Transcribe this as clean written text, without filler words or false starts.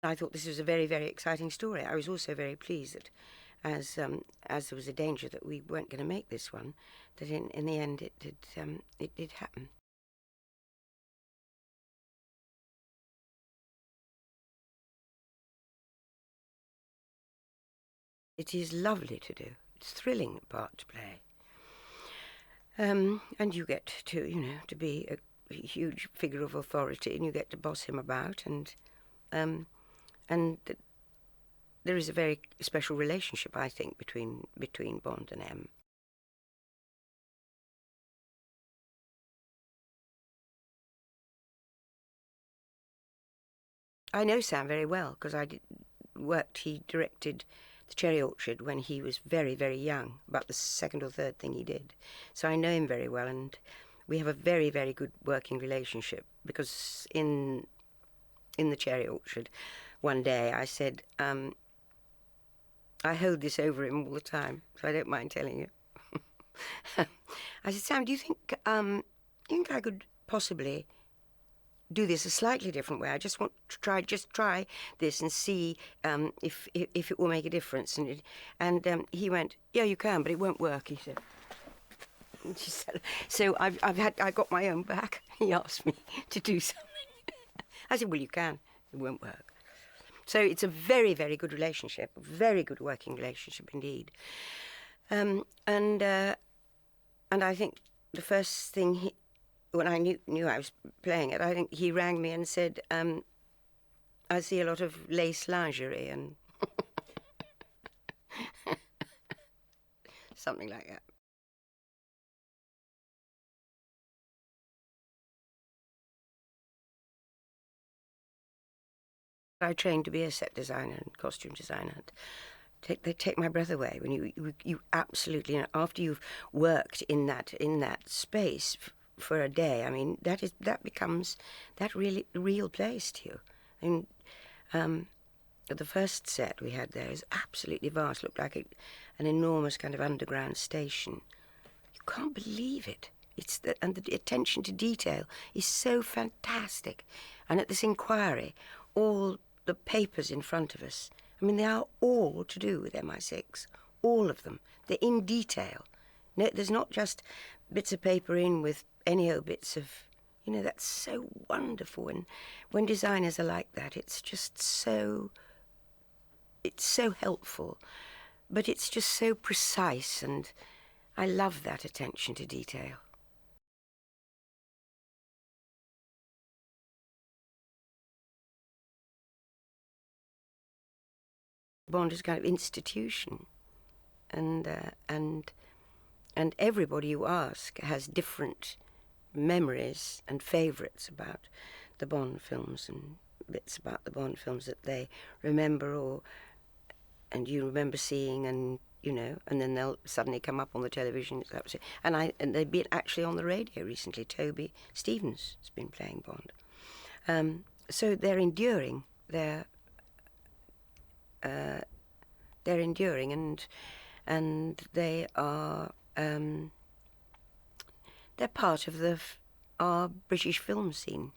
I thought this was a very, very exciting story. I was also very pleased that, as there was a danger that we weren't going to make this one, that in the end it did happen. It is lovely to do. It's a thrilling part to play. And you get to, to be a huge figure of authority, and you get to boss him about, and there is a very special relationship, I think, between Bond and M. I know Sam very well because he directed The Cherry Orchard when he was very, very young, about the second or third thing he did. So I know him very well, and we have a very, very good working relationship, because in The Cherry Orchard one day I said, I hold this over him all the time, so I don't mind telling you. I said, Sam, do you think I could possibly do this a slightly different way? I just want to try this and see if it will make a difference. And he went, yeah, you can, but it won't work, he said. And she said, so I got my own back. He asked me to do something. I said, well, you can, it won't work. So it's a very, very good relationship, a very good working relationship indeed. And I think the first thing when I knew I was playing it, I think he rang me and said, I see a lot of lace lingerie and something like that. I trained to be a set designer and costume designer. They take my breath away when you absolutely, after you've worked in that space for a day. I mean, that becomes that really real place to you. I mean, the first set we had there is absolutely vast. Looked like an enormous kind of underground station. You can't believe it. And the attention to detail is so fantastic. And at this inquiry, all the papers in front of us, I mean, they are all to do with MI6, all of them. They're in detail. No, there's not just bits of paper in with any old bits of, that's so wonderful. And when designers are like that, it's just so helpful, but it's just so precise, and I love that attention to detail. Bond is a kind of institution, and everybody you ask has different memories and favourites about the Bond films, and bits about the Bond films that they remember, and you remember seeing, and and then they'll suddenly come up on the television. And they've been actually on the radio recently. Toby Stevens has been playing Bond. So they're enduring. They're enduring, and they are they're part of our British film scene.